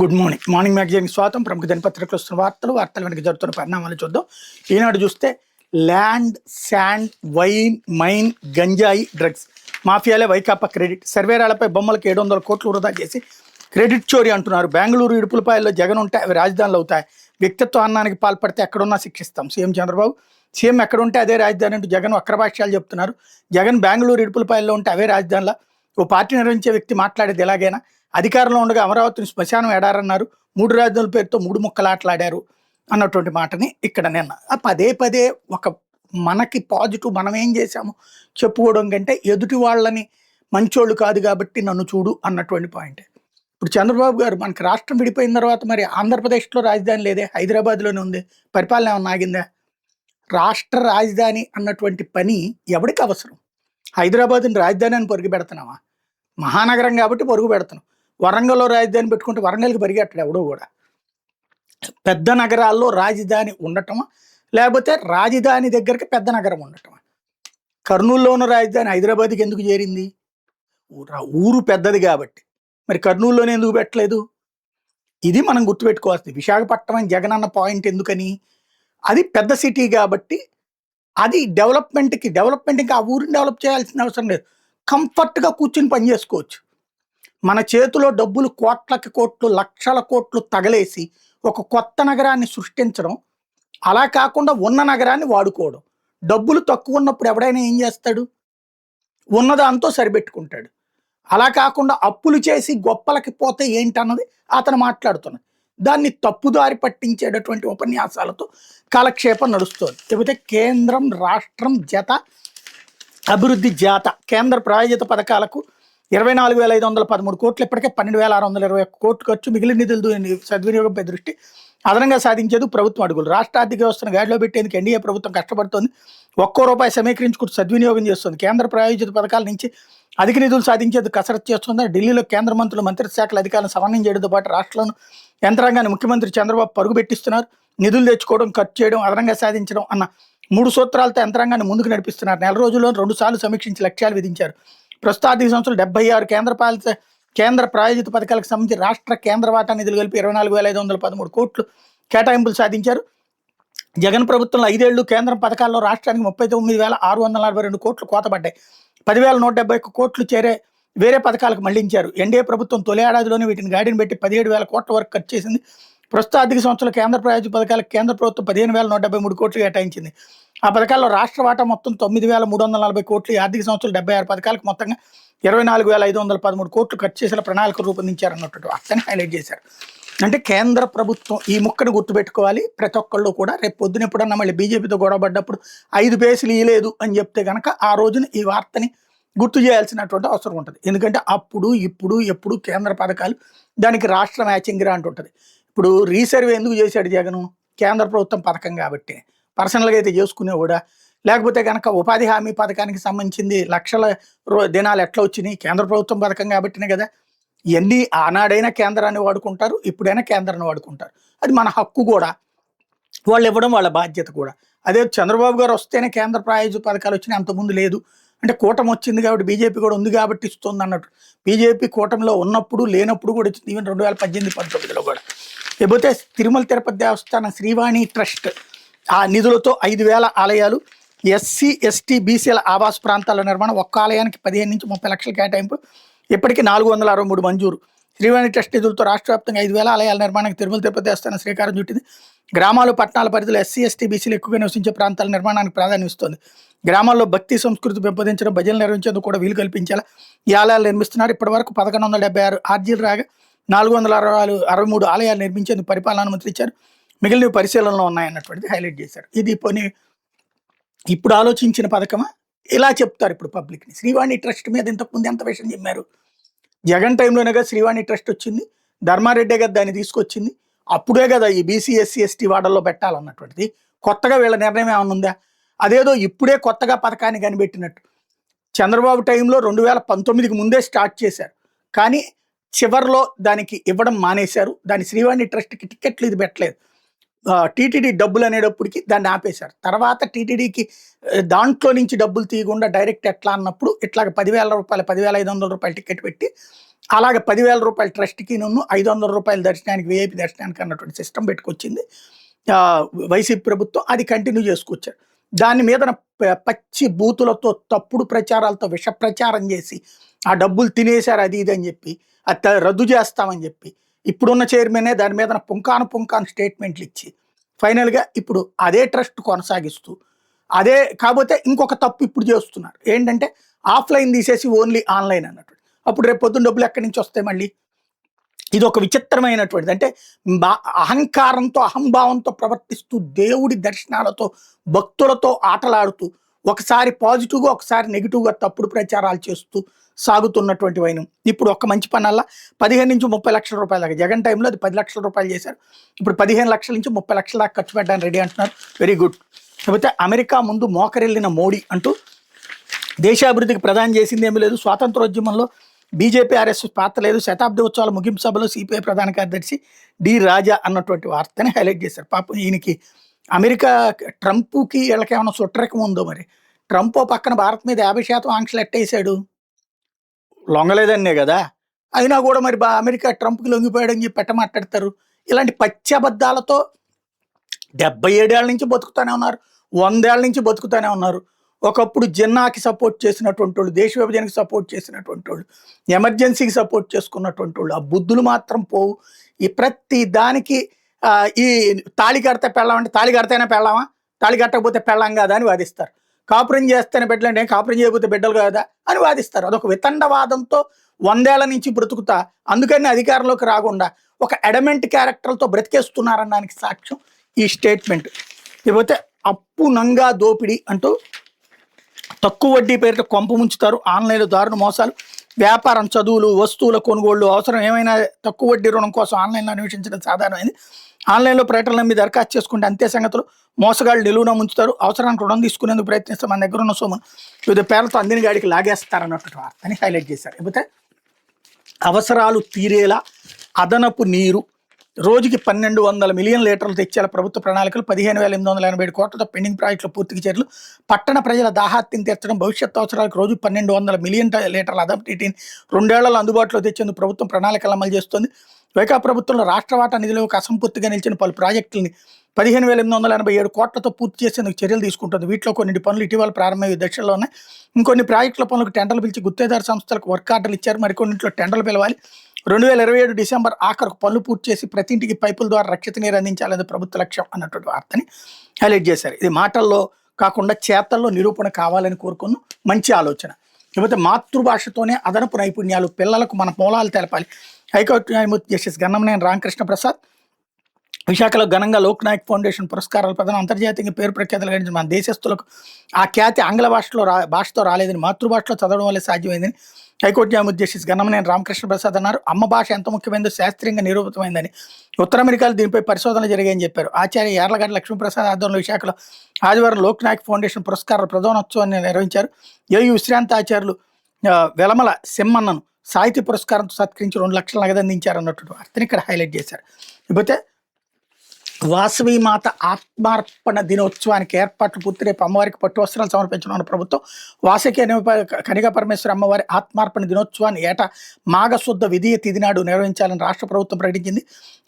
Good morning. Morning మ్యాగజైన్కి స్వాగతం. ప్రముఖ దినపత్రికలు వస్తున్న వార్తలు వెనక జరుగుతున్న పరిణామాలు చూద్దాం. ఈనాడు చూస్తే ల్యాండ్, శాండ్, వైన్, మైన్, గంజాయి, డ్రగ్స్ మాఫియాలే వైకాపా క్రెడిట్. సర్వేరాలపై బొమ్మలకు 700 కోట్లు వృధా చేసి క్రెడిట్ చోరీ అంటున్నారు. బెంగళూరు ఇడుపులపాయల్లో జగన్ ఉంటే అవి రాజధానులు అవుతాయి. వ్యక్తిత్వ అన్నానికి పాల్పడితే ఎక్కడున్నా శిక్షిస్తాం సీఎం చంద్రబాబు. సీఎం ఎక్కడుంటే అదే రాజధాని అంటూ జగన్ వక్రభాష్యాలు చెప్తున్నారు. జగన్ బెంగళూరు ఇడుపులపాయల్లో ఉంటే అవే రాజధానిలా? ఓ పార్టీ నిర్వహించే వ్యక్తి మాట్లాడేది ఎలాగైనా? అధికారంలో ఉండగా అమరావతిని శ్మశానం ఎడారన్నారు. 3 రాజధానుల పేరుతో 3 ముక్కలాటలాడారు అన్నటువంటి మాటని ఇక్కడ నిన్న పదే పదే ఒక మనకి పాజిటివ్ మనం ఏం చేశాము చెప్పుకోవడం కంటే ఎదుటి వాళ్ళని మంచోళ్ళు కాదు కాబట్టి నన్ను చూడు అన్నటువంటి పాయింట్. ఇప్పుడు చంద్రబాబు గారు మనకి రాష్ట్రం విడిపోయిన తర్వాత మరి ఆంధ్రప్రదేశ్లో రాజధాని లేదే, హైదరాబాద్లోనే ఉంది. పరిపాలన ఏమన్నా ఆగిందా? రాష్ట్ర రాజధాని అన్నటువంటి పని ఎవరికి అవసరం? హైదరాబాద్ని రాజధాని అని పొరుగు పెడుతున్నావా? మహానగరం కాబట్టి పొరుగు పెడుతున్నాం. వరంగల్లో రాజధాని పెట్టుకుంటే వరంగల్కి పరిగెట్టడు ఎవడో కూడా. పెద్ద నగరాల్లో రాజధాని ఉండటమా, లేకపోతే రాజధాని దగ్గరికి పెద్ద నగరం ఉండటమా? కర్నూలులో ఉన్న రాజధాని హైదరాబాద్కి ఎందుకు చేరింది? ఊరు పెద్దది కాబట్టి. మరి కర్నూలులోనే ఎందుకు పెట్టలేదు? ఇది మనం గుర్తుపెట్టుకోవాల్సింది. విశాఖపట్నం అని జగన్ అన్న పాయింట్ ఎందుకని? అది పెద్ద సిటీ కాబట్టి అది డెవలప్మెంట్కి ఆ ఊరిని డెవలప్ చేయాల్సిన అవసరం లేదు. కంఫర్ట్గా కూర్చుని పని చేసుకోవచ్చు. మన చేతిలో డబ్బులు కోట్లకి కోట్లు, లక్షల కోట్లు తగలేసి ఒక కొత్త నగరాన్ని సృష్టించడం, అలా కాకుండా ఉన్న నగరాన్ని వాడుకోవడం. డబ్బులు తక్కువ ఉన్నప్పుడు ఎవడైనా ఏం చేస్తాడు? ఉన్నదాంతో సరిపెట్టుకుంటాడు. అలా కాకుండా అప్పులు చేసి గొప్పలకి పోతే ఏంటన్నది అతను మాట్లాడుతున్నాడు. దాన్ని తప్పుదారి పట్టించేటటువంటి ఉపన్యాసాలతో కాలక్షేపం నడుస్తుంది. లేకపోతే కేంద్రం రాష్ట్రం జత అభివృద్ధి జాత కేంద్ర ప్రాయోజిత పథకాలకు 24,513 కోట్లు, ఇప్పటికే 12,621 కోట్లు ఖర్చు. మిగిలిన నిధులు సద్వినియోగంపై దృష్టి అదనంగా సాధించేది ప్రభుత్వం అడుగులు. రాష్ట్ర ఆర్థిక వ్యవస్థను గాడిలో పెట్టేందుకు ఎన్డీఏ ప్రభుత్వం కష్టపడుతోంది. ఒక్కో రూపాయి సమీకరించుకుంటూ సద్వినియోగం చేస్తుంది. కేంద్ర ప్రాయోజిత పథకాల నుంచి అధిక నిధులు సాధించేందుకు కసరత్తు చేస్తుంది. ఢిల్లీలో కేంద్ర మంత్రులు, మంత్రిత్వ శాఖల అధికారులను సమన్వయం చేయడంతో పాటు రాష్ట్రంలో యంత్రాంగాన్ని ముఖ్యమంత్రి చంద్రబాబు పరుగు పెట్టిస్తున్నారు. నిధులు తెచ్చుకోవడం, ఖర్చు చేయడం, అదనంగా సాధించడం అన్న 3 సూత్రాలతో యంత్రాంగాన్ని ముందుకు నడిపిస్తున్నారు. నెల రోజుల్లో 2 సార్లు సమీక్షించి లక్ష్యాలు విధించారు. ప్రస్తుత ఆర్థిక సంవత్సరం 76 కేంద్ర ప్రాయోజిత పథకాలకు సంబంధించి రాష్ట్ర కేంద్ర వాటా నిధులు కలిపి 24,513 కోట్లు కేటాయింపులు సాధించారు. జగన్ ప్రభుత్వంలో 5 ఏళ్లు కేంద్రం పథకాల్లో రాష్ట్రానికి 39,642 కోట్లు కోతపడ్డాయి. 10,171 కోట్లు వేరే పథకాలకు మళ్లించారు. ఎన్డీఏ ప్రభుత్వం తొలి ఏడాదిలోనే వీటిని గాడిని పెట్టి 17,000 కోట్ల వరకు ఖర్చు చేసింది. ప్రస్తుత ఆర్థిక సంవత్సరంలో కేంద్ర ప్రాయోజిత పథకాలకు కేంద్ర ప్రభుత్వం 15,173 కోట్లు కేటాయించింది. ఆ పథకాల్లో రాష్ట్ర వాటా మొత్తం 9,340 కోట్లు. ఈ ఆర్థిక సంవత్సరం 76 పథకాలకు మొత్తంగా 24,513 కోట్లు ఖర్చు చేసేలా ప్రణాళిక రూపొందించారన్నట్టు అతన్ని హైలైట్ చేశారు. అంటే కేంద్ర ప్రభుత్వం ఈ ముక్కను గుర్తుపెట్టుకోవాలి ప్రతి ఒక్కళ్ళు కూడా. రేపు పొద్దున ఎప్పుడన్నా మళ్ళీ బీజేపీతో గొడవపడ్డప్పుడు 5 పైసలు ఇవ్వలేదు అని చెప్తే కనుక ఆ రోజున ఈ వార్తని గుర్తు చేయాల్సినటువంటి అవసరం ఉంటుంది. ఎందుకంటే అప్పుడు ఇప్పుడు ఎప్పుడు కేంద్ర పథకాలు దానికి రాష్ట్ర మ్యాచింగ్ రా అంటుంటుంది. ఇప్పుడు రీసర్వే ఎందుకు చేశాడు జగను? కేంద్ర ప్రభుత్వం పథకం కాబట్టి. పర్సనల్గా అయితే చేసుకునేవాడా? లేకపోతే కనుక ఉపాధి హామీ పథకానికి సంబంధించింది లక్షల దినాలు ఎట్లా వచ్చినాయి? కేంద్ర ప్రభుత్వం పథకం కాబట్టినే కదా. ఇవన్నీ ఆనాడైనా కేంద్రాన్ని వాడుకుంటారు, ఇప్పుడైనా కేంద్రాన్ని వాడుకుంటారు. అది మన హక్కు కూడా, వాళ్ళు ఇవ్వడం వాళ్ళ బాధ్యత కూడా. అదే చంద్రబాబు గారు వస్తేనే కేంద్ర ప్రాయోజిత పథకాలు వచ్చినాయి, అంతకుముందు లేదు. అంటే కూటమి వచ్చింది కాబట్టి, బీజేపీ కూడా ఉంది కాబట్టి ఇస్తుంది అన్నట్టు. బీజేపీ కూటమిలో ఉన్నప్పుడు లేనప్పుడు కూడా వచ్చింది. ఈవెన్ 2018-19లో కూడా. లేకపోతే తిరుమల తిరుపతి దేవస్థానం శ్రీవాణి ట్రస్ట్ ఆ నిధులతో 5,000 ఆలయాలు, ఎస్సీ ఎస్టీ బీసీల ఆవాస ప్రాంతాల నిర్మాణం, ఒక్క ఆలయానికి 15 నుంచి 30 లక్షల కేటాయింపు, ఇప్పటికీ 463 మంజూరు. శ్రీవాణి ట్రస్ట్ నిధులతో రాష్ట్ర వ్యాప్తంగా 5,000 ఆలయాల నిర్మాణానికి తిరుమల తిరుపతి దేవస్థానం శ్రీకారం చుట్టింది. గ్రామాలు, పట్టణాల పరిధిలో ఎస్సీ ఎస్టీ బీసీలు ఎక్కువగా నివసించే ప్రాంతాల నిర్మాణానికి ప్రాధాన్యం ఇస్తుంది. గ్రామాల్లో భక్తి సంస్కృతి పెంపొందించడం, భజనలు నిర్వహించేందుకు కూడా వీలు కల్పించేలా ఈ ఆలయాలు నిర్మిస్తున్నారు. ఇప్పటి వరకు 1176 ఆర్జీలు రాగా 463 ఆలయాలు నిర్మించేందుకు పరిపాలన అనుమతి ఇచ్చారు. మిగిలినవి పరిశీలనలో ఉన్నాయన్నటువంటిది హైలైట్ చేశారు. ఇది పోనీ ఇప్పుడు ఆలోచించిన పథకమా? ఇలా చెప్తారు ఇప్పుడు పబ్లిక్ని. శ్రీవాణి ట్రస్ట్ మీద ఇంతకుముందు ఎంత విషయం చెప్పారు? జగన్ టైంలోనే కదా శ్రీవాణి ట్రస్ట్ వచ్చింది, ధర్మారెడ్డే కదా దాన్ని తీసుకొచ్చింది. అప్పుడే కదా ఈ బీసీ ఎస్సీ ఎస్టీ వార్డుల్లో పెట్టాలన్నటువంటిది. కొత్తగా వీళ్ళ నిర్ణయం ఏమైనా ఉందా? అదేదో ఇప్పుడే కొత్తగా పథకాన్ని కనిపెట్టినట్టు. చంద్రబాబు టైంలో 2019కి ముందే స్టార్ట్ చేశారు, కానీ చివరిలో దానికి ఇవ్వడం మానేశారు. దాని శ్రీవాణి ట్రస్ట్కి టికెట్లు ఇది పెట్టలేదు. టీటీడీ డబ్బులు అనేటప్పటికి దాన్ని ఆపేశారు. తర్వాత టీటీడీకి దాంట్లో నుంచి డబ్బులు తీయకుండా డైరెక్ట్ ఎట్లా అన్నప్పుడు ఇట్లాగ 10,000 రూపాయలు, 10,500 రూపాయలు టికెట్ పెట్టి అలాగే 10,000 రూపాయల ట్రస్ట్‌కి 500 రూపాయల దర్శనానికి వీఐపీ దర్శనానికి అన్నటువంటి సిస్టమ్ పెట్టుకొచ్చింది వైసీపీ ప్రభుత్వం. అది కంటిన్యూ చేసుకొచ్చారు. దాని మీదన పచ్చి బూతులతో తప్పుడు ప్రచారాలతో విష ప్రచారం చేసి ఆ డబ్బులు తినేశారు అది ఇది అని చెప్పి అది రద్దు చేస్తామని చెప్పి ఇప్పుడున్న చైర్మనే దాని మీద పుంకాను స్టేట్మెంట్లు ఇచ్చి ఫైనల్గా ఇప్పుడు అదే ట్రస్ట్ కొనసాగిస్తూ అదే కాకపోతే ఇంకొక తప్పు ఇప్పుడు చేస్తున్నారు. ఏంటంటే ఆఫ్లైన్ తీసేసి ఓన్లీ ఆన్లైన్ అన్నట్టు. అప్పుడు రేపు పొద్దున్న డబ్బులు ఎక్కడి నుంచి వస్తాయి మళ్ళీ? ఇది ఒక విచిత్రమైనటువంటిది. అంటే అహంకారంతో అహంభావంతో ప్రవర్తిస్తూ దేవుడి దర్శనాలతో భక్తులతో ఆటలాడుతూ ఒకసారి పాజిటివ్గా ఒకసారి నెగిటివ్గా తప్పుడు ప్రచారాలు చేస్తూ సాగుతున్నటువంటి వైనం. ఇప్పుడు ఒక్క మంచి పనల్లా 15 నుంచి 30 లక్షల రూపాయల దాకా జగన్ టైంలో అది 10 లక్షల రూపాయలు చేశారు. ఇప్పుడు 15 లక్షల నుంచి 30 లక్షల దాకా ఖర్చు పెట్టడానికి రెడీ అంటున్నారు. Very good. కాకపోతే అమెరికా ముందు మోకరెళ్ళిన మోడీ అంటూ దేశాభివృద్ధికి ప్రదానం చేసింది ఏమీ లేదు. స్వాతంత్రోద్యమంలో బీజేపీ ఆర్ఎస్ఎస్ పాత్ర లేదు. శతాబ్ది ఉత్సవాల ముగింపు సభలో సిపిఐ ప్రధాన కార్యదర్శి డి రాజా అన్నటువంటి వార్తని హైలైట్ చేశారు. పాపం ఈయనకి అమెరికా ట్రంప్కి వీళ్ళకి ఏమైనా సుట్రకం ఉందో మరి. ట్రంప్ పక్కన భారత్ మీద 50% ఆంక్షలు ఎట్టేసాడు, లొంగలేదన్నే కదా. అయినా కూడా మరి అమెరికా ట్రంప్కి లొంగిపోయాడని చెప్పి పెట్ట మాట్లాడతారు. ఇలాంటి పచ్చి అబద్ధాలతో 77 ఏళ్ళ నుంచి బతుకుతానే ఉన్నారు, 100 ఏళ్ళ నుంచి బతుకుతానే ఉన్నారు. ఒకప్పుడు జిన్నాకి సపోర్ట్ చేసినటువంటి వాళ్ళు, దేశ విభజనకి సపోర్ట్ చేసినటువంటి వాళ్ళు, ఎమర్జెన్సీకి సపోర్ట్ చేసుకున్నటువంటి వాళ్ళు ఆ బుద్ధులు మాత్రం పోవు. ఈ ప్రతి దానికి ఈ తాళి కడితే పెళ్ళాం అంటే తాళి కడితేనే పెళ్ళామా, తాళి కట్టకపోతే పెళ్ళాం కాదా అని వాదిస్తారు. కాపురం చేస్తేనే బిడ్డలు అంటే కాపురం చేయకపోతే బిడ్డలు కాదా అని వాదిస్తారు. అదొక వితండవాదంతో 100 ఏళ్ల నుంచి బ్రతుకుతా అందుకని అధికారంలోకి రాకుండా ఒక ఎడమెంట్ క్యారెక్టర్లతో బ్రతికేస్తున్నారనడానికి సాక్ష్యం ఈ స్టేట్మెంట్. ఇకపోతే అప్పు నంగా దోపిడీ అంటూ తక్కువ వడ్డీ పేరిట కొంప ముంచుతారు, ఆన్లైన్లో దారుణ మోసాలు, వ్యాపారం, చదువులు, వస్తువుల కొనుగోళ్లు, అవసరం ఏమైనా తక్కువ వడ్డీ రుణం కోసం ఆన్లైన్లో అన్వేషించడం సాధారణమైంది. ఆన్లైన్లో ప్రకటనలు నమ్మి దరఖాస్తు చేసుకుంటే అంతే సంగతులు, మోసగాళ్ళు నిలువున ముంచుతారు, అవసరానికి రుణం తీసుకునేందుకు ప్రయత్నిస్తే మన దగ్గర ఉన్న సొమ్ము వివిధ పేర్లతో అందిన గాడికి లాగేస్తారన్నట్టు వార్తని హైలైట్ చేశారు. లేకపోతే అవసరాలు తీరేలా అదనపు నీరు రోజుకి 1200 మిలియన్ లీటర్లు తెచ్చేలా ప్రభుత్వ ప్రణాళికలు, 15,887 కోట్లతో పెండింగ్ ప్రాజెక్టులు పూర్తికి చర్యలు, పట్టణ ప్రజల దాహార్తిని తీర్చడం, భవిష్యత్ అవసరాలకు రోజు 1200 మిలియన్ లీటర్ల అదనపు నీటిని 2 ఏళ్లలో అందుబాటులో తెచ్చేందుకు ప్రభుత్వం ప్రణాళికలు అమలు చేస్తోంది. వైకా ప్రభుత్వంలో రాష్ట్ర వాటా నిధులకు అసంపూర్తిగా నిలిచిన పలు ప్రాజెక్టులని 15,887 కోట్లతో పూర్తి చేసేందుకు చర్యలు తీసుకుంటుంది. వీటిలో కొన్ని పనులు ఇటీవల ప్రారంభమయ్యే దశల్లో ఉన్నాయి. ఇంకొన్ని ప్రాజెక్టుల పనులకు టెండర్లు పిలిచి గుత్తేదారు సంస్థలకు వర్క్ ఆర్డర్లు ఇచ్చారు. మరికొన్నింటిలో టెండర్లు పిలవాలి. 2027 డిసెంబర్ ఆఖరుకు పనులు పూర్తి చేసి ప్రతి ఇంటికి పైపుల ద్వారా రక్షిత నీరు అందించాలనేది ప్రభుత్వ లక్ష్యం అన్నటువంటి వార్తని హైలైట్ చేశారు. ఇది మాటల్లో కాకుండా చేతల్లో నిరూపణ కావాలని కోరుకున్న మంచి ఆలోచన. లేకపోతే మాతృభాషతోనే అదనపు నైపుణ్యాలు, పిల్లలకు మన మూలాలు తెలపాలి. హైకోర్టు న్యాయమూర్తి జస్టిస్ గన్నమనేని రామకృష్ణ ప్రసాద్ విశాఖలో ఘనంగా లోక్ నాయక్ ఫౌండేషన్ పురస్కారాల ప్రధాన అంతర్జాతీయంగా పేరు ప్రఖ్యాతలు గడించిన మన దేశస్తులకు ఆ ఖ్యాతి ఆంగ్ల భాషతో రాలేదని, మాతృభాషలో చదవడం వల్లే సాధ్యమైందని హైకోర్టు న్యాయమూర్తి జస్టిస్ గన్నమనేని రామకృష్ణ ప్రసాద్ అన్నారు. అమ్మ భాష ఎంత ముఖ్యమైనదో శాస్త్రీయంగా నిరూపితమైందని, ఉత్తర అమెరికాలో దీనిపై పరిశోధనలు జరిగాయని చెప్పారు. ఆచార్య యార్లగడ్డ లక్ష్మీప్రసాద్ ఆధ్వర్యంలో విశాఖలో ఆదివారం లోక్ నాయక్ ఫౌండేషన్ పురస్కారాల ప్రధానోత్సవాన్ని నిర్వహించారు. ఏయు విశ్రాంతాచార్యులు వెలమల సింహన్నను సాహితీ పురస్కారంతో సత్కరించి 2 లక్షలు నగదు అందించారు అన్నటువంటి వార్తని ఇక్కడ హైలైట్ చేశారు. ఇకపోతే వాసవి మాత ఆత్మార్పణ దినోత్సవానికి ఏర్పాట్లు పూర్తి. రేపు అమ్మవారికి పట్టు వస్త్రాలు సమర్పించనున్న ప్రభుత్వం వాసకి కనిగా పరమేశ్వరి అమ్మవారి ఆత్మార్పణ దినోత్సవాన్ని ఏటా మాఘశుద్ధ విధియ తిథి నాడు నిర్వహించాలని రాష్ట్ర ప్రభుత్వం ప్రకటించింది.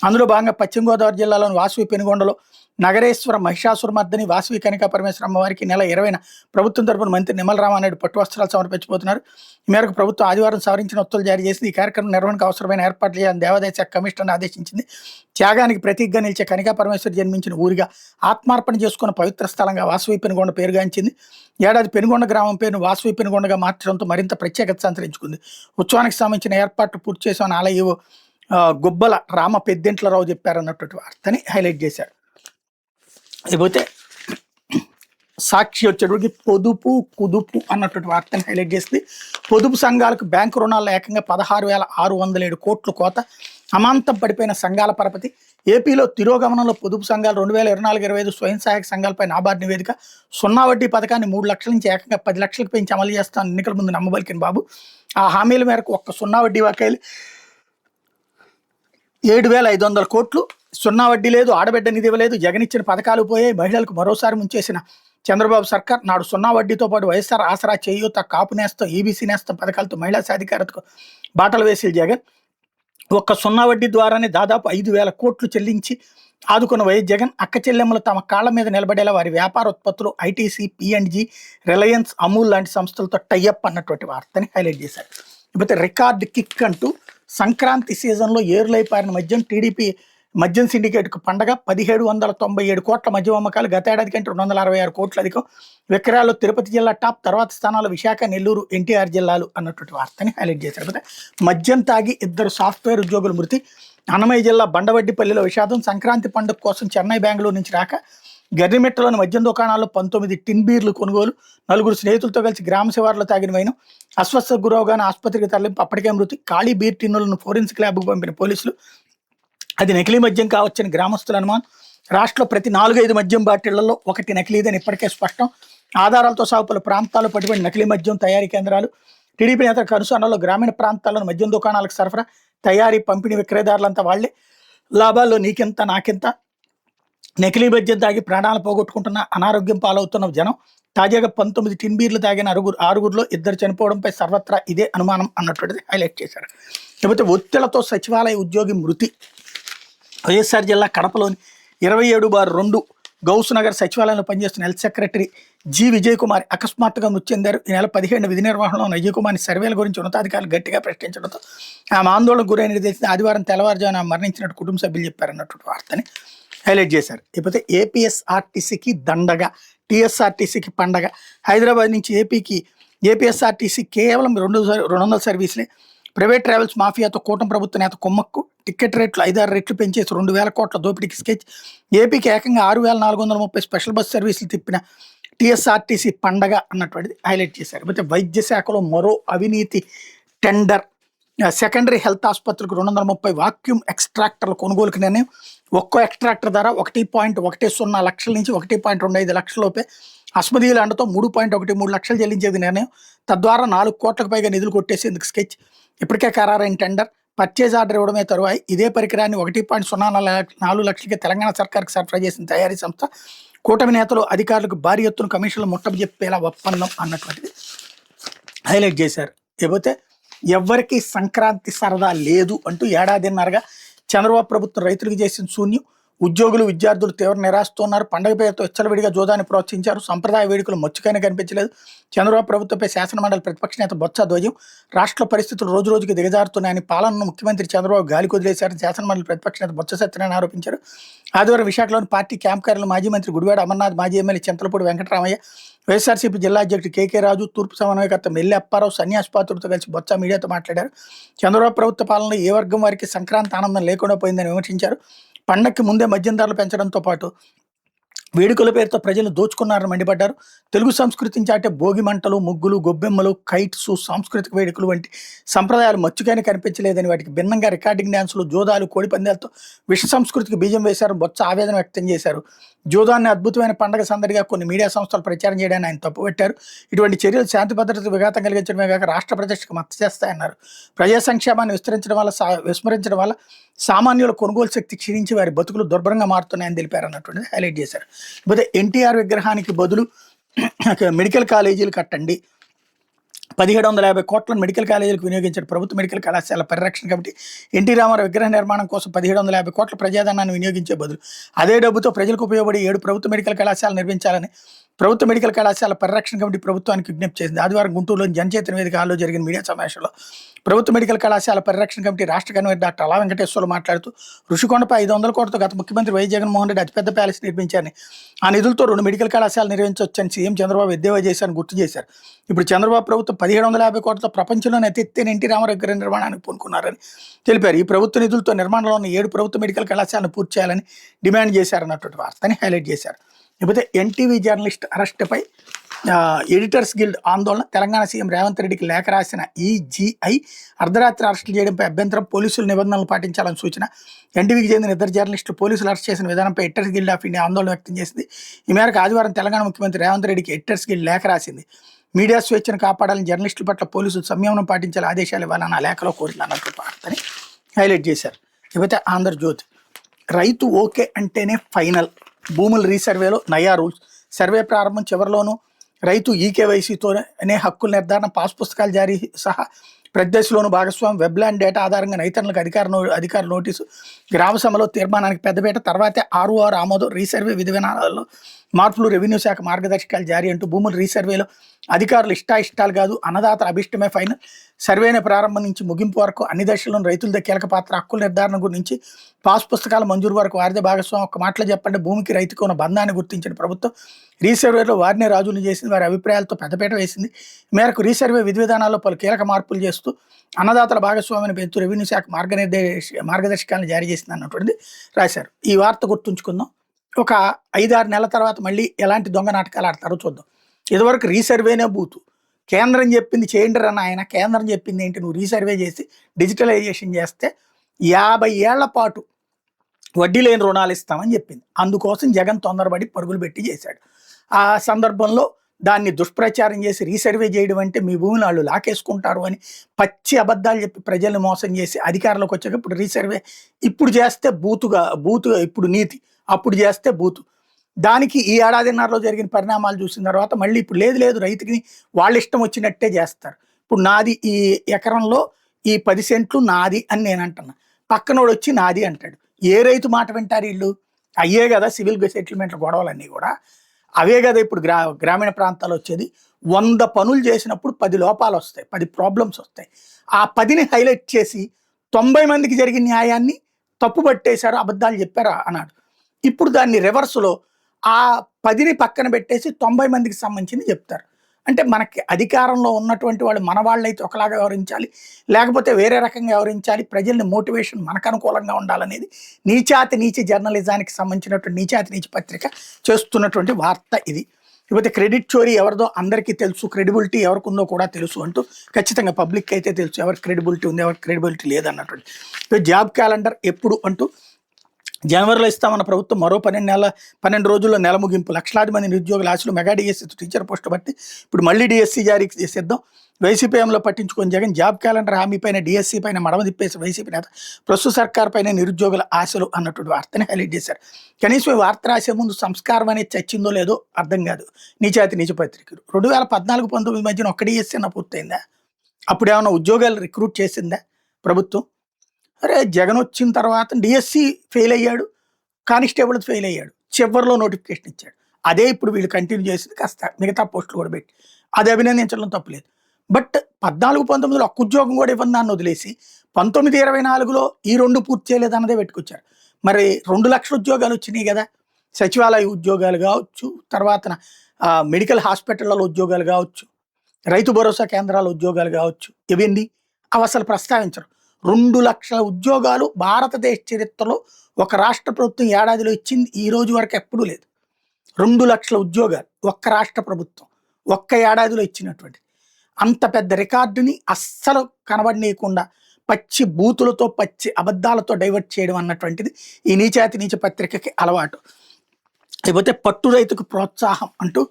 అందులో భాగంగా పశ్చిమ గోదావరి జిల్లాలోని వాసవి పెనుగొండలో నగరేశ్వర మహిషాసురమర్దని వాసవి కనికా పరమేశ్వర అమ్మవారికి నెల 20న ప్రభుత్వం తరపున మంత్రి నిమ్మల రామానాయుడు పట్టు వస్త్రాలు సమర్పించబోతున్నారు. ఈ మేరకు ప్రభుత్వం ఆదివారం సవరించిన ఉత్తర్వులు జారీ చేసింది. ఈ కార్యక్రమం నిర్వహణకు అవసరమైన ఏర్పాట్లు చేయాలని దేవాదాయ శాఖ కమిషనర్ని ఆదేశించింది. త్యాగానికి ప్రతీకగా నిలిచే కనికా పరమేశ్వరి జన్మించిన ఊరిగా ఆత్మార్పణ చేసుకున్న పవిత్ర స్థలంగా వాసవి పెనుగొండ పేరుగాంచింది. ఏడాది పెనుగొండ గ్రామం పేరును వాసవి పెనుగొండగా మార్చడంతో మరింత ప్రత్యేకత సంతరించుకుంది. ఉత్సవానికి సంబంధించిన ఏర్పాట్లు పూర్తి చేసామని ఆలయ గుబ్బల రామ పెద్దెంట్లరావు చెప్పారన్నటువంటి వార్తని హైలైట్ చేశారు. లేకపోతే సాక్షి వచ్చేటప్పటికి పొదుపు కుదుపు అన్నటువంటి వార్తని హైలైట్ చేస్తుంది. పొదుపు సంఘాలకు బ్యాంకు రుణాల్లో ఏకంగా 16,607 కోట్లు కోత, అమాంతం పడిపోయిన సంఘాల పరపతి. ఏపీలో తిరోగమనంలో పొదుపు సంఘాలు 2024-25 స్వయం సహాయక సంఘాలపై నాబార్డు నివేదిక. 0 వడ్డీ పథకాన్ని 3 లక్షల నుంచి ఏకంగా 10 లక్షలకు పెంచి అమలు చేస్తాను ఎన్నికల ముందు నమ్మబలికిన బాబు. ఆ హామీల మేరకు ఒక్క 0 వడ్డీ బకాయిలు 7,500 కోట్లు. 0 వడ్డీ లేదు, ఆడబిడ్డ నిధి ఇవ్వలేదు, జగన్ ఇచ్చిన పథకాలు పోయాయి, మహిళలకు మరోసారి ముంచేసిన చంద్రబాబు సర్కార్ నాడు 0 వడ్డీతో పాటు వైఎస్ఆర్ ఆసరా, చేయూత, కాపు నేస్తం, ఈబీసీ నేస్తం పథకాలతో మహిళా సాధికారతకు బాటలు వేసిన జగన్ ఒక్క 0 వడ్డీ ద్వారానే దాదాపు 5,000 కోట్లు చెల్లించి ఆదుకున్న వైఎస్ జగన్ అక్క చెల్లెమ్మలు తమ కాళ్ల మీద నిలబడేలా వారి వ్యాపార ఉత్పత్తులు ఐటీసీ, P&G, రిలయన్స్, అమూల్ లాంటి సంస్థలతో టైఅప్ అన్నటువంటి వార్తని హైలైట్ చేశారు. ఇకపోతే రికార్డ్ కిక్ అంటూ సంక్రాంతి సీజన్లో ఏరులై పారిన మద్యం టీడీపీ మద్యం సిండికేట్కు పండగ 1797 కోట్ల మద్యం అమ్మకాలు, గతేడాది కంటే 266 కోట్ల అధికం. విక్రయాల్లో తిరుపతి జిల్లా టాప్, తర్వాత స్థానాలు విశాఖ, నెల్లూరు, ఎన్టీఆర్ జిల్లాలు అన్నటువంటి వార్తని హైలైట్ చేశారు. మద్యం తాగి 2 సాఫ్ట్వేర్ ఉద్యోగులు మృతి. అన్నమయ్య జిల్లా బండవడ్డిపల్లిలో విషాదం. సంక్రాంతి పండుగ కోసం చెన్నై, బెంగళూరు నుంచి రాక గర్రిమెట్టలోని మద్యం దుకాణాల్లో 19 టిన్ బీర్లు కొనుగోలు. 4 స్నేహితులతో కలిసి గ్రామ శివార్లో తాగిన వైనం. అస్వస్థ గురవగానే ఆసుపత్రికి తరలింపు, అప్పటికే మృతి. ఖాళీ బీర్ టిన్నులను ఫోరెన్సిక్ ల్యాబ్కు పంపిన పోలీసులు. అది నకిలీ మద్యం కావచ్చని గ్రామస్తుల అనుమానం. రాష్ట్రంలో ప్రతి 4-5 మద్యం బాటిళ్లలో ఒకటి నకిలీదని ఇప్పటికే స్పష్టం. ఆధారాలతో సహా పలు ప్రాంతాల్లో పట్టుబడి నకిలీ మద్యం తయారీ కేంద్రాలు. టీడీపీ నేత కనుసన్నలో గ్రామీణ ప్రాంతాల్లోని మద్యం దుకాణాలకు సరఫరా, తయారీ, పంపిణీ, విక్రయదారులంతా వాళ్లే. లాభాల్లో నీకెంత నాకెంత. నకిలీ మద్యం తాగి ప్రాణాలు పోగొట్టుకుంటున్న, అనారోగ్యం పాలవుతున్న జనం. తాజాగా 19 టిన్ బీర్లు తాగిన ఆరుగురిలో 2 చనిపోవడంపై సర్వత్రా ఇదే అనుమానం అన్నటువంటిది హైలైట్ చేశారు. లేకపోతే ఒత్తిళ్లతో సచివాలయ ఉద్యోగి మృతి. వైఎస్ఆర్ జిల్లా కడపలోని 27/2 గౌస్ నగర్ సచివాలయంలో పనిచేస్తున్న health secretary G. Vijay Kumar అకస్మాత్తుగా మృతి చెందారు. ఈ నెల 17 విధి నిర్వహణలో విజయ్ కుమార్ సర్వేల గురించి ఉన్నతాధికారులు గట్టిగా ప్రశ్నించడంతో ఆమె ఆందోళనకు గురైనది తెలిసింది. ఆదివారం తెల్లవారుజామున మరణించినట్టు కుటుంబ సభ్యులు చెప్పారన్నటువంటి వార్తని హైలైట్ చేశారు. ఇకపోతే ఏపీఎస్ఆర్టీసీకి దండగ, టీఎస్ఆర్టీసీకి పండగ. హైదరాబాద్ నుంచి ఏపీఎస్ఆర్టీసీ కేవలం 200 సర్వీసులే. ప్రైవేట్ ట్రావెల్స్ మాఫియాతో కూటమి ప్రభుత్వ నేత కొమ్మక్కు. టికెట్ రేట్లు 5-6 రెట్లు పెంచేసి 2,000 కోట్ల దోపిడీకి స్కెచ్. ఏపీకి ఏకంగా 6,430 స్పెషల్ బస్ సర్వీసులు తిప్పిన టీఎస్ఆర్టీసీ పండగ అన్నటువంటిది హైలైట్ చేశారు. అయితే వైద్య శాఖలో మరో అవినీతి టెండర్. సెకండరీ హెల్త్ ఆసుపత్రులకు 230 వాక్యూమ్ ఎక్స్ట్రాక్టర్ల కొనుగోలుకు నిర్ణయం. ఒక్కో ఎక్స్ట్రాక్టర్ ధర 1.10 లక్షల నుంచి 1.25 లక్షల లోపే. అస్మదీయుల అండతో 3.13 లక్షలు చెల్లించేది నిర్ణయం. తద్వారా 4 కోట్లకు పైగా నిధులు కొట్టేసేందుకు స్కెచ్. ఇప్పటికే ఖరారైన టెండర్. పర్చేజ్ ఆర్డర్ ఇవ్వడమే తరువాయి. ఇదే పరికరాన్ని 1.04 లక్షలకి తెలంగాణ సర్కార్కి సరఫరా చేసిన తయారీ సంస్థ. కూటమి నేతలు అధికారులకు భారీ ఎత్తున కమిషన్లు ముట్టజెప్పేలా ఒప్పందం అన్నటువంటిది హైలైట్ చేశారు. లేకపోతే ఎవ్వరికీ సంక్రాంతి సరదా లేదు అంటూ ఏడాదిన్నరగా చంద్రబాబు ప్రభుత్వం రైతులకు చేసిన శూన్యం. ఉద్యోగులు, విద్యార్థులు తీవ్ర నిరాశతో ఉన్నారు. పండుగ పేరుతో విచ్చలవిడిగా జోదాన్ని ప్రోత్సహించారు. సంప్రదాయ వేడుకలు మచ్చుకైనా కనిపించలేదు. చంద్రబాబు ప్రభుత్వంపై శాసనమండలి ప్రతిపక్ష నేత బొత్స ధ్వజం. రాష్ట్ర పరిస్థితులు రోజురోజుకి దిగజారుతున్నాయని, పాలనను ముఖ్యమంత్రి చంద్రబాబు గాలికి వదిలేశారని శాసనమండలి ప్రతిపక్ష నేత బొత్స సత్యనారాయణ ఆరోపించారు. ఆదివారం విశాఖలోని పార్టీ క్యాంప్ కార్యాలయంలో మాజీ మంత్రి గుడివాడ అమర్నాథ్, మాజీ ఎమ్మెల్యే చింతలపూడి వెంకటరామయ్య, వైఎస్ఆర్సీపీ జిల్లా అధ్యక్షుడు కేకే రాజు, తూర్పు సమన్వయకర్త మెల్లి అప్పారావు, సన్యాసిపాత్రులతో కలిసి బొత్స మీడియాతో మాట్లాడారు. చంద్రబాబు ప్రభుత్వ పాలనలో ఏ వర్గం వారికి సంక్రాంతి ఆనందం లేకుండా పోయిందని విమర్శించారు. పండక్కి ముందే మద్యం ధరలు పెంచడంతో పాటు వేడుకల పేరుతో ప్రజలు దోచుకున్నారని మండిపడ్డారు. తెలుగు సంస్కృతిని చాటే భోగి మంటలు, ముగ్గులు, గొబ్బెమ్మలు, కైట్స్, సాంస్కృతిక వేడుకలు వంటి సంప్రదాయాలు మచ్చుకైనా కనిపించలేదని, వాటికి భిన్నంగా రికార్డింగ్ డ్యాన్సులు, జోదాలు, కోడి పందాలతో విష సంస్కృతికి బీజం వేశారు. బొత్స ఆవేదన వ్యక్తం చేశారు. జోదాన్ని అద్భుతమైన పండగ సందడిగా కొన్ని మీడియా సంస్థలు ప్రచారం చేయడాన్ని ఆయన తప్పుపెట్టారు. ఇటువంటి చర్యలు శాంతి భద్రతకు విఘాతం కలిగించడమే కాక రాష్ట్ర ప్రతిష్టకు మచ్చ చేస్తాయన్నారు. ప్రజా సంక్షేమాన్ని విస్మరించడం వల్ల సామాన్యుల కొనుగోలు శక్తి క్షీణించి వారి బతుకులు దుర్భరంగా మారుతున్నాయని తెలిపారు అన్నటువంటిది హైలైట్ చేశారు. ఇకపోతే ఎన్టీఆర్ విగ్రహానికి బదులు మెడికల్ కాలేజీలు కట్టండి. 1750 కోట్లను మెడికల్ కాలేజీలకు వినియోగించారు ప్రభుత్వ మెడికల్ కళాశాల పరిరక్షణ కమిటీ. ఎన్టీ రామారావు విగ్రహ నిర్మాణం కోసం 1750 కోట్ల ప్రజాధనాన్ని వినియోగించే బదులు అదే డబ్బుతో ప్రజలకు ఉపయోగపడే 7 ప్రభుత్వ మెడికల్ కళాశాలలు నిర్మించాలని ప్రభుత్వ మెడికల్ కళాశాల పరిరక్షణ కమిటీ ప్రభుత్వానికి విజ్ఞప్తి చేసింది. ఆదివారం గుంటూరులోని జనచేతన వేదిక హాల్లో జరిగిన మీడియా సమావేశంలో ప్రభుత్వ మెడికల్ కళాశాల పరిరక్షణ కమిటీ రాష్ట్ర కన్వీనర్ డాక్టర్ అలా వెంకటేశ్వర్లు మాట్లాడుతూ, ఋషికొండపై 500 కోట్లతో గత ముఖ్యమంత్రి వైఎస్ జగన్మోహన్ రెడ్డి అతిపెద్ద ప్యాలెస్ నిర్మించారని, ఆ నిధులతో 2 మెడికల్ కళాశాలలు నిర్వహించవచ్చని సీఎం చంద్రబాబు ఎద్దేవా చేశారని గుర్తు చేశారు. ఇప్పుడు చంద్రబాబు ప్రభుత్వం 1750 కోట్లతో ప్రపంచంలోనే అతి ఎన్టీ రామారావు విగ్రహ నిర్మాణానికి పూనుకున్నారని తెలిపారు. ఈ ప్రభుత్వ నిధులతో నిర్మాణంలో ఉన్న 7 ప్రభుత్వ మెడికల్ కళాశాలను పూర్తి చేయాలని డిమాండ్ చేశారన్నటువంటి వార్తని హైలైట్ చేశారు. లేకపోతే ఎన్టీవీ జర్నలిస్ట్ అరెస్టుపై ఎడిటర్స్ గిల్డ్ ఆందోళన. తెలంగాణ సీఎం రేవంత్ రెడ్డికి లేఖ రాసిన ఈజీఐ అర్ధరాత్రి అరెస్టులు చేయడంపై అభ్యంతరం, పోలీసులు నిబంధనలు పాటించాలని సూచన. ఎన్టీవీకి చెందిన 2 జర్నలిస్టులు పోలీసులు అరెస్ట్ చేసిన విధానంపై ఎడిటర్స్ గిల్డ్ ఆఫ్ ఇండియా ఆందోళన వ్యక్తం చేసింది. ఈ మేరకు ఆదివారం తెలంగాణ ముఖ్యమంత్రి రేవంత్ రెడ్డికి ఎడిటర్స్ గిల్డ్ లేఖ రాసింది. మీడియా స్వేచ్ఛను కాపాడాలని, జర్నలిస్టుల పట్ల పోలీసులు సంయమనం పాటించాలని ఆదేశాలు ఇవ్వాలని ఆ లేఖలో కోరింది అన్నట్టు వార్తని హైలైట్ చేశారు. లేకపోతే ఆంధ్రజ్యోతి రైతు ఓకే అంటేనే ఫైనల్, భూముల రీసర్వేలో నయా రూల్స్, సర్వే ప్రారంభం చివరిలోనూ రైతు ఈకేవైసీతోనే హక్కుల నిర్ధారణ, పాస్ పుస్తకాలు జారీ సహా ప్రతి దశలోనూ భాగస్వామి, వెబ్లాండ్ డేటా ఆధారంగా రైతన్నులకు అధికార నోటీసు, గ్రామ సభలో తీర్మానానికి పెద్దపీట, తర్వాతే ROR ఆమోదం, రీసర్వే విధి విధానాలలో మార్పులు, రెవెన్యూ శాఖ మార్గదర్శకాలు జారీ అంటూ భూముల రీసర్వేలో అధికారులు ఇష్టాలు కాదు, అన్నదాతల అభిష్టమే ఫైనల్. సర్వేని ప్రారంభం నుంచి ముగింపు వరకు అన్ని దశల్లోనూ రైతులదే కీలక పాత్ర. హక్కుల నిర్ధారణ గురించి పాస్ పుస్తకాల మంజూరు వరకు వారిదే భాగస్వామి. ఒక మాటలో చెప్పండి, భూమికి రైతుకు ఉన్న బంధాన్ని గుర్తించిన ప్రభుత్వం రీసర్వేలో వారినే రాజుని చేసింది. వారి అభిప్రాయాలతో పెద్దపీట వేసింది. మేరకు రీసర్వే విధి విధానాల్లో పలు కీలక మార్పులు చేస్తూ అన్నదాతల భాగస్వామిని పెంచుతూ రెవెన్యూ శాఖ మార్గదర్శకాలను జారీ చేసింది అన్నటువంటిది రాశారు. ఈ వార్త గుర్తుంచుకుందాం. ఒక 5-6 నెలల తర్వాత మళ్ళీ ఎలాంటి దొంగ నాటకాలు ఆడతారో చూద్దాం. ఇదివరకు రీసర్వేనే బూతు, కేంద్రం చెప్పింది చేయండి రా నాయన, కేంద్రం చెప్పింది ఏంటి, నువ్వు రీసర్వే చేసి డిజిటలైజేషన్ చేస్తే 50 ఏళ్ల పాటు వడ్డీ లేని రుణాలు ఇస్తామని చెప్పింది. అందుకోసం జగన్ తొందరపడి పరుగులు పెట్టి చేశాడు. ఆ సందర్భంలో దాన్ని దుష్ప్రచారం చేసి రీసర్వే చేయడం అంటే మీ భూమిని వాళ్ళు లాకేసుకుంటారు అని పచ్చి అబద్ధాలు చెప్పి ప్రజల్ని మోసం చేసి అధికారంలోకి వచ్చాక ఇప్పుడు రీసర్వే ఇప్పుడు చేస్తే బూతు ఇప్పుడు నీతి, అప్పుడు చేస్తే బూతు. దానికి ఈ ఏడాదిన్నరలో జరిగిన పరిణామాలు చూసిన తర్వాత మళ్ళీ ఇప్పుడు లేదు రైతుకి వాళ్ళ ఇష్టం వచ్చినట్టే చేస్తారు. ఇప్పుడు నాది ఈ ఎకరంలో ఈ 10 సెంట్లు నాది అని నేను అంటున్నా, పక్కనోడు వచ్చి నాది అంటాడు. ఏ రైతు మాట వింటారు వీళ్ళు? అయ్యే కదా సివిల్ సెటిల్మెంట్ల గొడవలన్నీ కూడా అవే కదా ఇప్పుడు గ్రామీణ ప్రాంతాల్లో వచ్చేది. 100 పనులు చేసినప్పుడు 10 లోపాలు వస్తాయి, 10 ప్రాబ్లమ్స్ వస్తాయి. ఆ 10ని హైలైట్ చేసి 90 మందికి జరిగిన న్యాయాన్ని తప్పు పట్టేశారు, అబద్ధాలు చెప్పారు అన్నాడు. ఇప్పుడు దాన్ని రివర్స్లో ఆ 10ని పక్కన పెట్టేసి 90 మందికి సంబంధించింది చెప్తారు. అంటే మనకి అధికారంలో ఉన్నటువంటి వాళ్ళు మన వాళ్ళైతే ఒకలాగా వ్యవహరించాలి, లేకపోతే వేరే రకంగా వ్యవహరించాలి, ప్రజల్ని మోటివేషన్ మనకు అనుకూలంగా ఉండాలనేది నీచ జర్నలిజానికి సంబంధించినటువంటి నీచ పత్రిక చేస్తున్నటువంటి వార్త ఇది. ఇకపోతే క్రెడిట్ చోరీ ఎవరిదో అందరికీ తెలుసు, క్రెడిబిలిటీ ఎవరికి ఉందో కూడా తెలుసు అంటూ ఖచ్చితంగా పబ్లిక్ అయితే తెలుసు ఎవరికి క్రెడిబిలిటీ ఉంది, ఎవరికి క్రెడిబిలిటీ లేదన్నటువంటి. జాబ్ క్యాలెండర్ ఎప్పుడు అంటూ జనవరిలో ఇస్తామన్న ప్రభుత్వం మరో 12 రోజుల్లో నెల ముగింపు, లక్షలాది మంది నిరుద్యోగుల ఆశలు, మెగా డిఎస్సీ టీచర్ పోస్టు బట్టి ఇప్పుడు మళ్ళీ డిఎస్సీ జారీ చేసేద్దాం. వైసీపీఎంలో పట్టించుకొని జగన్ జాబ్ క్యాలెండర్ హామీ పైన డిఎస్సీ పైన మడమ తిప్పేసి వైసీపీ నేత ప్రస్తుత సర్కార్ పైన నిరుద్యోగుల ఆశలు అన్నటువంటి వార్తని హైలైట్ చేశారు. కనీసం ఈ వార్త రాసే ముందు సంస్కారం అనేది చచ్చిందో లేదో అర్థం కాదు నీచ పత్రికలు. 2014-19 మధ్యన ఒక్క డిఎస్సీ అన్న పూర్తయిందా? అప్పుడు ఏమైనా ఉద్యోగాలు రిక్రూట్ చేసిందా ప్రభుత్వం? అరే జగన్ వచ్చిన తర్వాత డిఎస్సి ఫెయిల్ అయ్యాడు, కానిస్టేబుల్ ఫెయిల్ అయ్యాడు, చివరిలో నోటిఫికేషన్ ఇచ్చాడు. అదే ఇప్పుడు వీళ్ళు కంటిన్యూ చేసింది, కాస్త మిగతా పోస్టులు కూడా పెట్టి అది అభినందించడం తప్పులేదు. బట్ 14-19లో ఒక్క ఉద్యోగం కూడా ఇవ్వని దాన్ని వదిలేసి 19-24లో ఈ 2 పూర్తి చేయలేదు అన్నదే పెట్టుకొచ్చారు. మరి 2 లక్షల ఉద్యోగాలు వచ్చినాయి కదా, సచివాలయ ఉద్యోగాలు కావచ్చు, తర్వాత మెడికల్ హాస్పిటళ్లలో ఉద్యోగాలు కావచ్చు, రైతు భరోసా కేంద్రాల ఉద్యోగాలు కావచ్చు, ఇవన్నీ అవి అసలు ప్రస్తావించరు. 2 లక్షల ఉద్యోగాలు భారతదేశ చరిత్రలో ఒక రాష్ట్ర ప్రభుత్వం ఏడాదిలో ఇచ్చింది ఈ రోజు వరకు ఎప్పుడూ లేదు. 2 లక్షల ఉద్యోగాలు ఒక్క రాష్ట్ర ప్రభుత్వం ఒక్క ఏడాదిలో ఇచ్చినటువంటి అంత పెద్ద రికార్డుని అస్సలు కనబడనీయకుండా పచ్చి బూతులతో పచ్చి అబద్ధాలతో డైవర్ట్ చేయడం అన్నటువంటిది ఈ నీచ పత్రికకి అలవాటు. లేకపోతే పట్టు రైతుకు ప్రోత్సాహం అంటూ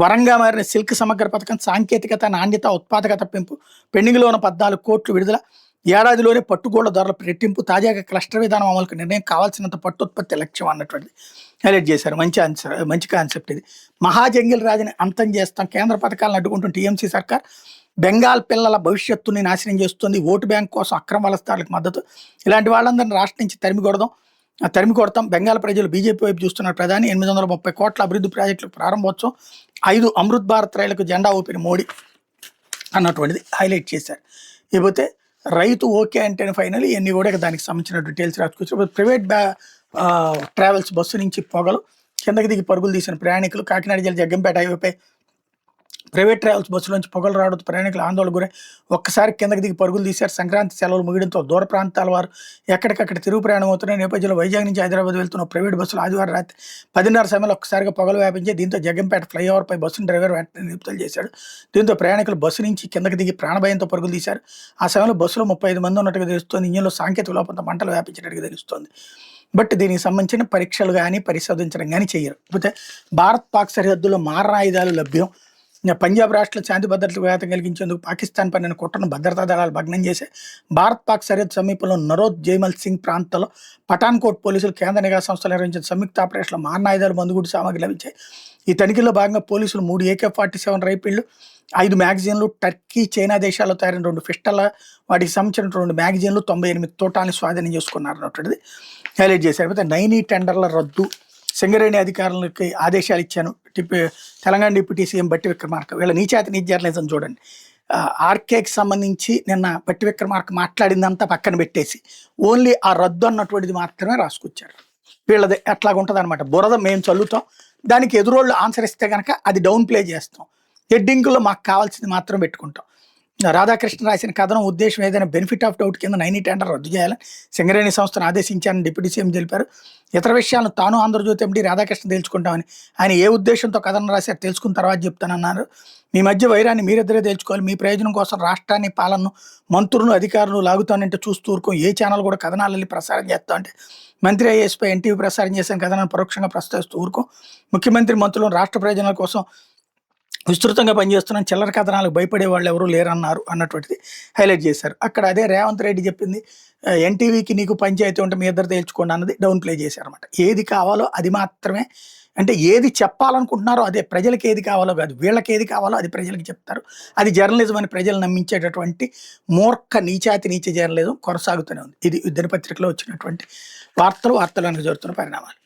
వరంగా మారిన సిల్క్ సమగ్ర పథకం, సాంకేతికత, నాణ్యత, ఉత్పాదకత పెంపు, పెండింగ్లో ఉన్న 14 కోట్లు విడుదల, ఏడాదిలోనే పట్టుగోళ్ల ధరల రెట్టింపు, తాజాగా క్లస్టర్ విధానం అమలుకు నిర్ణయం, కావాల్సినంత పట్టు ఉత్పత్తి లక్ష్యం అన్నటువంటిది హైలైట్ చేశారు. మంచి కాన్సెప్ట్ ఇది. మహాజంగిల్ రాజుని అంతం చేస్తాం, కేంద్ర పథకాలను అడ్డుకుంటున్న టీఎంసీ సర్కార్ బెంగాల్ పిల్లల భవిష్యత్తుని నాశనం చేస్తుంది, ఓటు బ్యాంక్ కోసం అక్రమ వలసదారులకు మద్దతు, ఇలాంటి వాళ్ళందరినీ రాష్ట్రం నుంచి తరిమి కొడతాం, బెంగాల్ ప్రజలు బీజేపీ వైపు చూస్తున్నారు. ప్రధాని 830 కోట్ల అభివృద్ధి ప్రాజెక్టులకు ప్రారంభోత్సవం, 5 అమృత్ భారత్ రైళ్లకు జెండా ఊపిన మోడీ అన్నటువంటిది హైలైట్ చేశారు. ఇకపోతే రైతు ఓకే అంటేనే ఫైనల్ ఇవన్నీ కూడా దానికి సంబంధించిన డీటెయిల్స్ రాసుకొచ్చారు. ప్రైవేట్ ట్రావెల్స్ బస్సు నుంచి పొగలు, కిందకి దిగి పరుగులు తీసిన ప్రయాణికులు, కాకినాడ జిల్లా జగ్గంపేట హైవేపై ప్రైవేట్ ట్రావెల్స్ బస్సుల నుంచి పొగలు రావడంతో ప్రయాణికులు ఆందోళన గురై ఒక్కసారి కిందకి దిగి పరుగులు తీశారు. సంక్రాంతి సెలవులు ముగియడంతో దూర ప్రాంతాల వారు ఎక్కడికక్కడ తిరుగు ప్రయాణం అవుతున్న నేపథ్యంలో వైజాగ్ నుంచి హైదరాబాద్ వెళ్తున్న ప్రైవేట్ బస్సులు ఆదివారం రాత్రి 10:30 సమయంలో ఒక్కసారిగా పొగలు వ్యాపించాయి. దీంతో జగ్గంపేట ఫ్లైఓవర్పై బస్సును డ్రైవర్ వెంటనే నిలుపుదల చేశాడు. దీంతో ప్రయాణికులు బస్సు నుంచి కిందకి దిగి ప్రాణభయంతో పరుగులు తీశారు. ఆ సమయంలో బస్సులో 35 మంది ఉన్నట్టుగా తెలుస్తోంది. ఇంజన్లో సాంకేతిక లోపంతో మంటలు వ్యాపించినట్టుగా తెలుస్తోంది. బట్ దీనికి సంబంధించిన పరీక్షలు కానీ పరిశోధించడం కానీ చేయరు. లేకపోతే భారత్ పాక్ సరిహద్దులో మారణాయుధాలు లభ్యం, పంజాబ్ రాష్ట్ర శాంతి భద్రతలకు విఘాతం కలిగించేందుకు పాకిస్తాన్ పన్నిన కుట్రను భద్రతా దళాలు భగ్నం చేసే భారత్ పాక్ సరిహద్దు సమీపంలో నరోద్ జైమల్ సింగ్ ప్రాంతంలో పఠాన్కోట్ పోలీసులు కేంద్ర నిఘా సంస్థలు నిర్వహించిన సంయుక్త ఆపరేషన్లో మారణాయుధాలు మందుగుడి సామాగ్రి లభించాయి. ఈ తనిఖీలో భాగంగా పోలీసులు 3 AK-47 రైఫిళ్లు, 5 మ్యాగజైన్లు, టర్కీ, చైనా దేశాల్లో తయారైన 2 పిస్టళ్ల, వాటికి సంబంధించిన 2 మ్యాగజైన్లు, 98 తోటాన్ని స్వాధీనం చేసుకున్నారు అన్నటువంటిది హైలైట్ చేశారు. అయితే నైనీ టెండర్ల రద్దు, సింగరేణి అధికారులకి ఆదేశాలు ఇచ్చాను తెలంగాణ డిప్యూటీ సీఎం బట్టి విక్రమార్క. వీళ్ళ నీచాతి నీచ జర్నలిజం చూడండి. ఆర్కేకి సంబంధించి నిన్న బట్టి విక్రమార్క మాట్లాడిందంతా పక్కన పెట్టేసి ఓన్లీ ఆ రద్దు అన్నటువంటిది మాత్రమే రాసుకొచ్చారు. వీళ్ళది ఎట్లాగుంటుంది అనమాట, బురద మేము చల్లుతాం, దానికి ఎదురోళ్ళు ఆన్సర్ ఇస్తే కనుక అది డౌన్ ప్లే చేస్తాం, హెడ్డింగ్లో మాకు కావాల్సింది మాత్రం పెట్టుకుంటాం. రాధాకృష్ణ రాసిన కథనం ఉద్దేశం ఏదైనా బెనిఫిట్ ఆఫ్ డౌట్ కింద నైనీ టెండర్ రద్దు చేయాలని సింగరేణి సంస్థను ఆదేశించాలని డిప్యూటీ సీఎం తెలిపారు. ఇతర విషయాలను తాను ఆంధ్రజ్యోతి ఎండీ రాధాకృష్ణ తెలుసుకుంటామని, ఆయన ఏ ఉద్దేశంతో కథనం రాశారు తెలుసుకున్న తర్వాత చెప్తానన్నారు. మీ మధ్య వైరాన్ని మీరిద్దరే తెలుసుకోవాలి, మీ ప్రయోజనం కోసం రాష్ట్రాన్ని, పాలనను, మంత్రులను, అధికారులు లాగుతానంటే చూస్తూ ఊరుకోం, ఏ ఛానల్ కూడా కథనాలని ప్రసారం చేస్తా అంటే మంత్రి ఐఏఎస్పై ఎన్టీవీ ప్రసారం చేసిన కథనాన్ని పరోక్షంగా ప్రస్తావిస్తూ ఊరుకోం, ముఖ్యమంత్రి, మంత్రులను రాష్ట్ర ప్రయోజనాల కోసం విస్తృతంగా పనిచేస్తున్నాం, చిల్లర కథనాలకు భయపడే వాళ్ళు ఎవరూ లేరన్నారు అన్నటువంటిది హైలైట్ చేశారు. అక్కడ అదే రేవంత్ రెడ్డి చెప్పింది, ఎన్టీవీకి నీకు పంచాయతీ ఉంటే మీ ఇద్దరు తేల్చుకోండి అన్నది డౌన్ ప్లే చేశారు అనమాట. ఏది కావాలో అది మాత్రమే, అంటే ఏది చెప్పాలనుకుంటున్నారో అదే, ప్రజలకు ఏది కావాలో కాదు, వీళ్ళకి ఏది కావాలో అది ప్రజలకు చెప్తారు. అది జర్నలిజం అని ప్రజలు నమ్మించేటటువంటి మూర్ఖ నీచాతి నీచ జర్నలిజం కొనసాగుతూనే ఉంది. ఇది దినపత్రికలో వచ్చినటువంటి వార్తలు వెనక జరుగుతున్న పరిణామాలు.